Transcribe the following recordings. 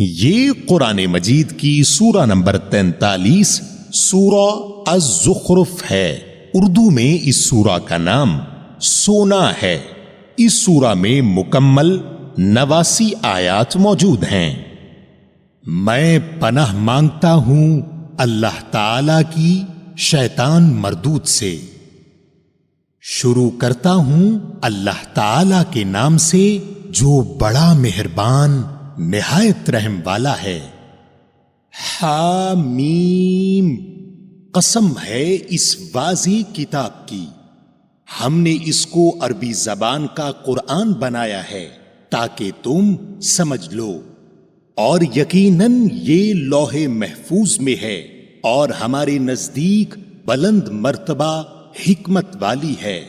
یہ قرآن مجید کی سورہ نمبر 43 سورہ الزخرف ہے۔ اردو میں اس سورہ کا نام سونا ہے۔ اس سورہ میں مکمل 89 آیات موجود ہیں۔ میں پناہ مانگتا ہوں اللہ تعالی کی شیطان مردود سے۔ شروع کرتا ہوں اللہ تعالی کے نام سے جو بڑا مہربان نہایت رحم والا ہے۔ حامیم، قسم ہے اس واضح کتاب کی، ہم نے اس کو عربی زبان کا قرآن بنایا ہے تاکہ تم سمجھ لو، اور یقیناً یہ لوح محفوظ میں ہے اور ہمارے نزدیک بلند مرتبہ حکمت والی ہے۔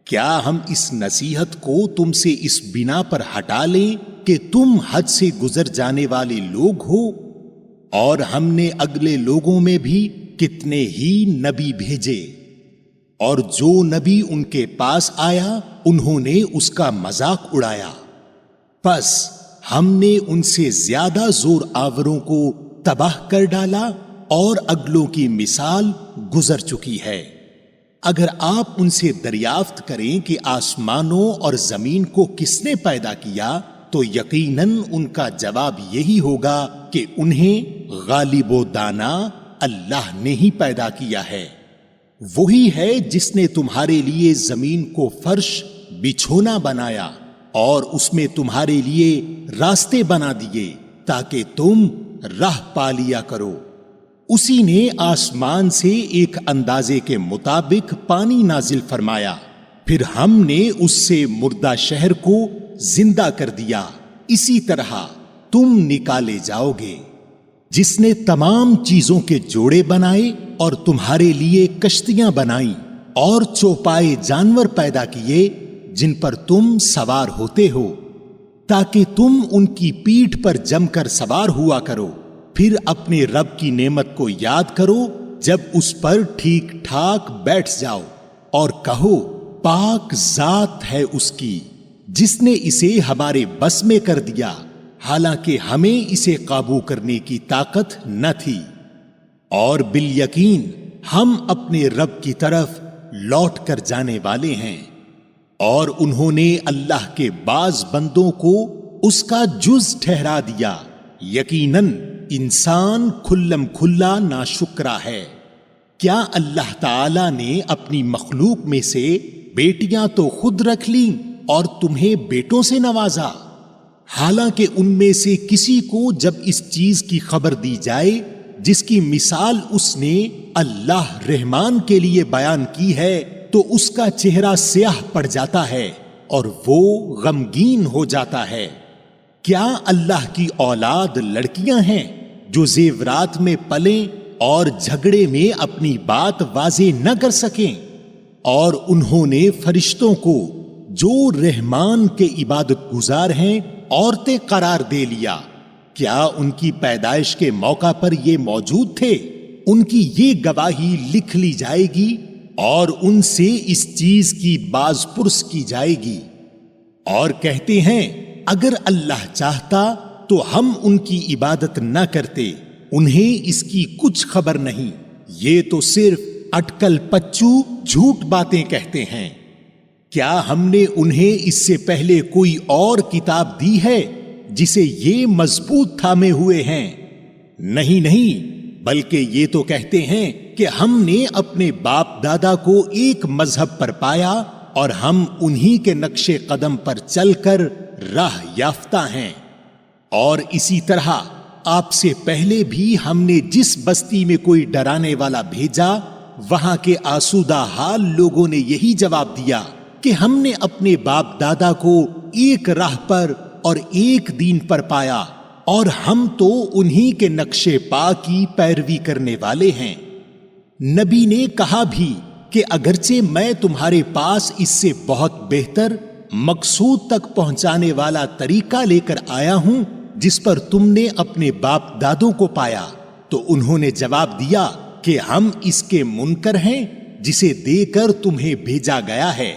کیا ہم اس نصیحت کو تم سے اس بنا پر ہٹا لیں کہ تم حد سے گزر جانے والے لوگ ہو؟ اور ہم نے اگلے لوگوں میں بھی کتنے ہی نبی بھیجے، اور جو نبی ان کے پاس آیا انہوں نے اس کا مذاق اڑایا، پس ہم نے ان سے زیادہ زور آوروں کو تباہ کر ڈالا اور اگلوں کی مثال گزر چکی ہے۔ اگر آپ ان سے دریافت کریں کہ آسمانوں اور زمین کو کس نے پیدا کیا تو یقیناً ان کا جواب یہی ہوگا کہ انہیں غالب و دانا اللہ نے ہی پیدا کیا ہے۔ وہی ہے جس نے تمہارے لیے زمین کو فرش بچھونا بنایا اور اس میں تمہارے لیے راستے بنا دیے تاکہ تم راہ پا لیا کرو۔ اسی نے آسمان سے ایک اندازے کے مطابق پانی نازل فرمایا، پھر ہم نے اس سے مردہ شہر کو زندہ کر دیا، اسی طرح تم نکالے جاؤ گے۔ جس نے تمام چیزوں کے جوڑے بنائے اور تمہارے لیے کشتیاں بنائیں اور چوپائے جانور پیدا کیے جن پر تم سوار ہوتے ہو تاکہ تم ان کی پیٹھ پر جم کر سوار ہوا کرو، پھر اپنے رب کی نعمت کو یاد کرو جب اس پر ٹھیک ٹھاک بیٹھ جاؤ اور کہو پاک ذات ہے اس کی جس نے اسے ہمارے بس میں کر دیا، حالانکہ ہمیں اسے قابو کرنے کی طاقت نہ تھی، اور بالیقین ہم اپنے رب کی طرف لوٹ کر جانے والے ہیں۔ اور انہوں نے اللہ کے بعض بندوں کو اس کا جز ٹھہرا دیا، یقیناً انسان کھلم کھلا ناشکرا ہے۔ کیا اللہ تعالی نے اپنی مخلوق میں سے بیٹیاں تو خود رکھ لیں اور تمہیں بیٹوں سے نوازا، حالانکہ ان میں سے کسی کو جب اس چیز کی خبر دی جائے جس کی مثال اس نے اللہ رحمان کے لیے بیان کی ہے تو اس کا چہرہ سیاہ پڑ جاتا ہے اور وہ غمگین ہو جاتا ہے۔ کیا اللہ کی اولاد لڑکیاں ہیں جو زیورات میں پلیں اور جھگڑے میں اپنی بات واضح نہ کر سکیں؟ اور انہوں نے فرشتوں کو جو رحمان کے عبادت گزار ہیں عورتیں قرار دے لیا۔ کیا ان کی پیدائش کے موقع پر یہ موجود تھے؟ ان کی یہ گواہی لکھ لی جائے گی اور ان سے اس چیز کی باز پرس کی جائے گی، اور کہتے ہیں اگر اللہ چاہتا تو ہم ان کی عبادت نہ کرتے، انہیں اس کی کچھ خبر نہیں، یہ تو صرف اٹکل پچو جھوٹ باتیں کہتے ہیں۔ کیا ہم نے انہیں اس سے پہلے کوئی اور کتاب دی ہے جسے یہ مضبوط تھامے ہوئے ہیں؟ نہیں، بلکہ یہ تو کہتے ہیں کہ ہم نے اپنے باپ دادا کو ایک مذہب پر پایا اور ہم انہی کے نقش قدم پر چل کر راہ یافتہ ہیں۔ اور اسی طرح آپ سے پہلے بھی ہم نے جس بستی میں کوئی ڈرانے والا بھیجا وہاں کے آسودہ حال لوگوں نے یہی جواب دیا کہ ہم نے اپنے باپ دادا کو ایک راہ پر اور ایک دین پر پایا اور ہم تو انہی کے نقش پا کی پیروی کرنے والے ہیں۔ نبی نے کہا بھی کہ اگرچہ میں تمہارے پاس اس سے بہت بہتر مقصود تک پہنچانے والا طریقہ لے کر آیا ہوں جس پر تم نے اپنے باپ دادوں کو پایا، تو انہوں نے جواب دیا کہ ہم اس کے منکر ہیں جسے دے کر تمہیں بھیجا گیا ہے۔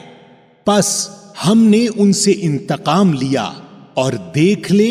پس ہم نے ان سے انتقام لیا اور دیکھ لے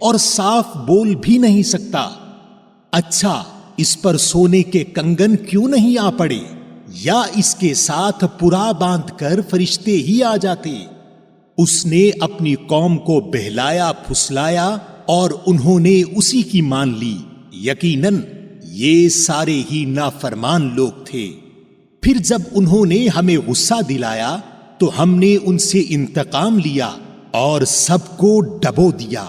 اور صاف بول بھی نہیں سکتا۔ اچھا اس پر سونے کے کنگن کیوں نہیں آ پڑے، یا اس کے ساتھ پرا باندھ کر فرشتے ہی آ جاتے۔ اس نے اپنی قوم کو بہلایا پھسلایا اور انہوں نے اسی کی مان لی۔ یقیناً یہ سارے ہی نافرمان لوگ تھے۔ پھر جب انہوں نے ہمیں غصہ دلایا تو ہم نے ان سے انتقام لیا اور سب کو ڈبو دیا۔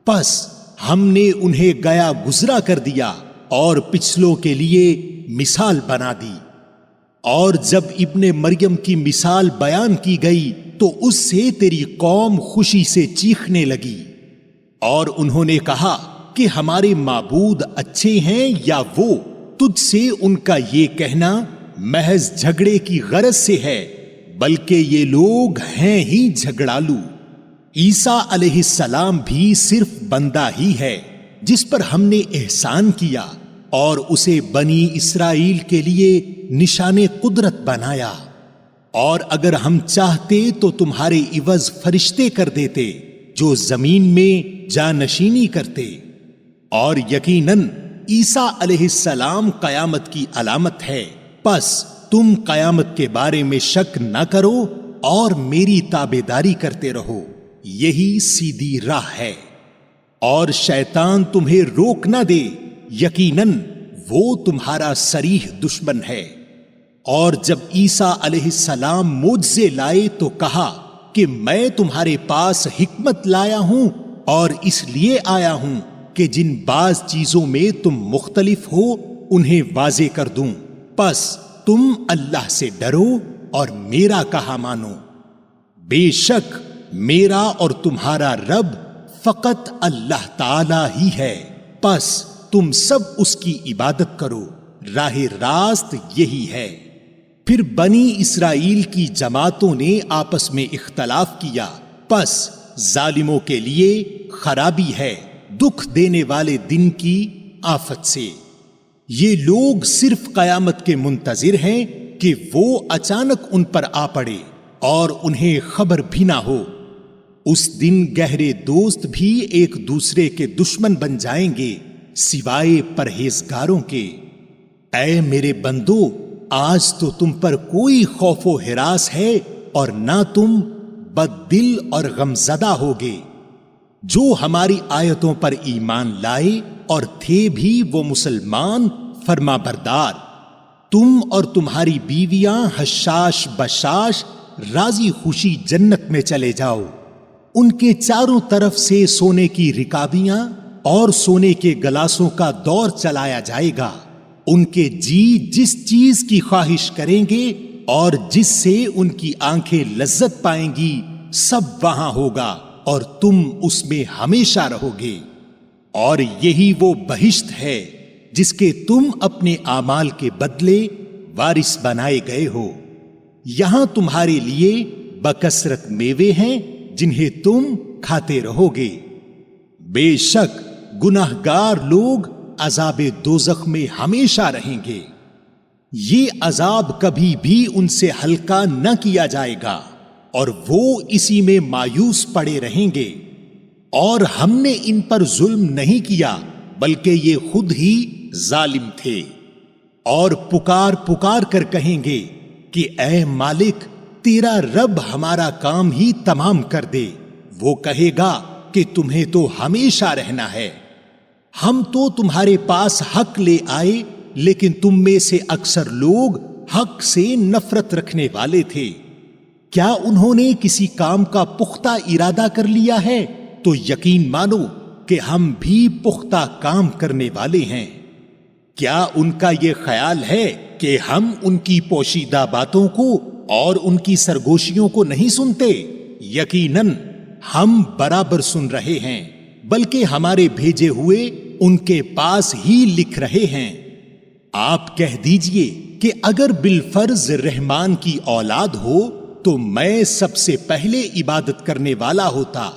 پس ہم نے انہیں گیا گزرا کر دیا اور پچھلوں کے لیے مثال بنا دی۔ اور جب ابن مریم کی مثال بیان کی گئی تو اس سے تیری قوم خوشی سے چیخنے لگی، اور انہوں نے کہا کہ ہمارے معبود اچھے ہیں یا وہ؟ تجھ سے ان کا یہ کہنا محض جھگڑے کی غرض سے ہے، بلکہ یہ لوگ ہیں ہی جھگڑالو۔ عیسیٰ علیہ السلام بھی صرف بندہ ہی ہے جس پر ہم نے احسان کیا اور اسے بنی اسرائیل کے لیے نشان قدرت بنایا، اور اگر ہم چاہتے تو تمہارے عوض فرشتے کر دیتے جو زمین میں جانشینی کرتے۔ اور یقیناً عیسیٰ علیہ السلام قیامت کی علامت ہے، پس تم قیامت کے بارے میں شک نہ کرو اور میری تابعداری کرتے رہو، یہی سیدھی راہ ہے۔ اور شیطان تمہیں روک نہ دے، یقیناً وہ تمہارا صریح دشمن ہے۔ اور جب عیسیٰ علیہ السلام معجزے لائے تو کہا کہ میں تمہارے پاس حکمت لایا ہوں، اور اس لیے آیا ہوں کہ جن بعض چیزوں میں تم مختلف ہو انہیں واضح کر دوں۔ پس تم اللہ سے ڈرو اور میرا کہا مانو۔ بے شک میرا اور تمہارا رب فقط اللہ تعالی ہی ہے، پس تم سب اس کی عبادت کرو، راہ راست یہی ہے۔ پھر بنی اسرائیل کی جماعتوں نے آپس میں اختلاف کیا، پس ظالموں کے لیے خرابی ہے دکھ دینے والے دن کی آفت سے۔ یہ لوگ صرف قیامت کے منتظر ہیں کہ وہ اچانک ان پر آ پڑے اور انہیں خبر بھی نہ ہو۔ اس دن گہرے دوست بھی ایک دوسرے کے دشمن بن جائیں گے سوائے پرہیزگاروں کے۔ اے میرے بندو، آج تو تم پر کوئی خوف و ہراس ہے اور نہ تم بد دل اور غمزدہ ہوگے۔ جو ہماری آیتوں پر ایمان لائے اور تھے بھی وہ مسلمان فرما بردار، تم اور تمہاری بیویاں حشاش بشاش راضی خوشی جنت میں چلے جاؤ۔ ان کے چاروں طرف سے سونے کی رکابیاں اور سونے کے گلاسوں کا دور چلایا جائے گا۔ ان کے جی جس چیز کی خواہش کریں گے اور جس سے ان کی آنکھیں لذت پائیں گی سب وہاں ہوگا، اور تم اس میں ہمیشہ رہو گے۔ اور یہی وہ بہشت ہے جس کے تم اپنے اعمال کے بدلے وارث بنائے گئے ہو۔ یہاں تمہارے لیے بکثرت میوے ہیں جنہیں تم کھاتے رہو گے۔ بے شک گناہگار لوگ عذاب دوزخ میں ہمیشہ رہیں گے، یہ عذاب کبھی بھی ان سے ہلکا نہ کیا جائے گا، اور وہ اسی میں مایوس پڑے رہیں گے۔ اور ہم نے ان پر ظلم نہیں کیا بلکہ یہ خود ہی ظالم تھے۔ اور پکار پکار کر کہیں گے کہ اے مالک، تیرا رب ہمارا کام ہی تمام کر دے۔ وہ کہے گا کہ تمہیں تو ہمیشہ رہنا ہے، ہم تو تمہارے پاس حق لے آئے، لیکن تم میں سے اکثر لوگ حق سے نفرت رکھنے والے تھے۔ کیا انہوں نے کسی کام کا پختہ ارادہ کر لیا ہے تو یقین مانو کہ ہم بھی پختہ کام کرنے والے ہیں۔ کیا ان کا یہ خیال ہے کہ ہم ان کی پوشیدہ باتوں کو اور ان کی سرگوشیوں کو نہیں سنتے؟ یقیناً ہم برابر سن رہے ہیں، بلکہ ہمارے بھیجے ہوئے ان کے پاس ہی لکھ رہے ہیں۔ آپ کہہ دیجئے کہ اگر بالفرض رحمان کی اولاد ہو تو میں سب سے پہلے عبادت کرنے والا ہوتا۔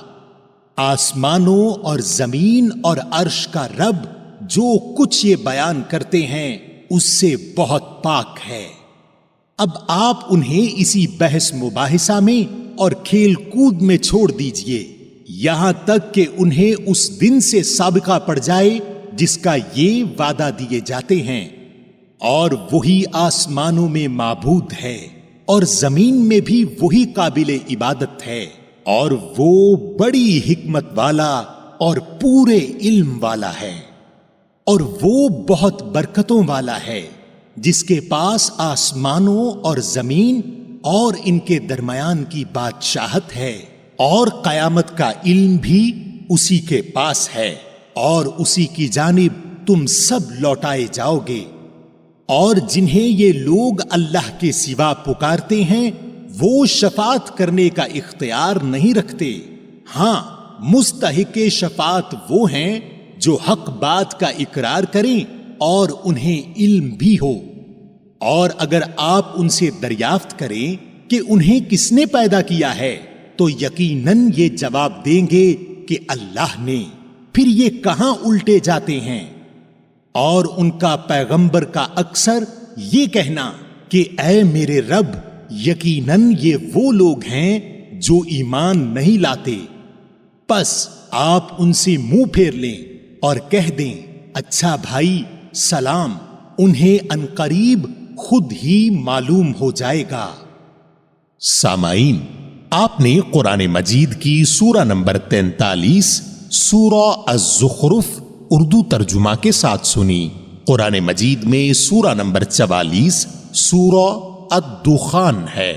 آسمانوں اور زمین اور عرش کا رب جو کچھ یہ بیان کرتے ہیں اس سے بہت پاک ہے۔ اب آپ انہیں اسی بحث مباحثہ میں اور کھیل کود میں چھوڑ دیجئے، یہاں تک کہ انہیں اس دن سے سابقہ پڑ جائے جس کا یہ وعدہ دیے جاتے ہیں، اور وہی آسمانوں میں معبود ہے اور زمین میں بھی وہی قابل عبادت ہے، اور وہ بڑی حکمت والا اور پورے علم والا ہے، اور وہ بہت برکتوں والا ہے جس کے پاس آسمانوں اور زمین اور ان کے درمیان کی بادشاہت ہے، اور قیامت کا علم بھی اسی کے پاس ہے، اور اسی کی جانب تم سب لوٹائے جاؤ گے۔ اور جنہیں یہ لوگ اللہ کے سوا پکارتے ہیں وہ شفاعت کرنے کا اختیار نہیں رکھتے، ہاں مستحق شفاعت وہ ہیں جو حق بات کا اقرار کریں اور انہیں علم بھی ہو۔ اور اگر آپ ان سے دریافت کریں کہ انہیں کس نے پیدا کیا ہے تو یقیناً یہ جواب دیں گے کہ اللہ نے، پھر یہ کہاں الٹے جاتے ہیں؟ اور ان کا پیغمبر کا اکثر یہ کہنا کہ اے میرے رب، یقیناً یہ وہ لوگ ہیں جو ایمان نہیں لاتے، پس آپ ان سے منہ پھیر لیں اور کہہ دیں اچھا بھائی سلام، انہیں عنقریب خود ہی معلوم ہو جائے گا۔ سامعین، آپ نے قرآن مجید کی سورہ نمبر 43 سورہ الزخرف اردو ترجمہ کے ساتھ سنی۔ قرآن مجید میں سورہ نمبر 44 سورہ الدخان ہے۔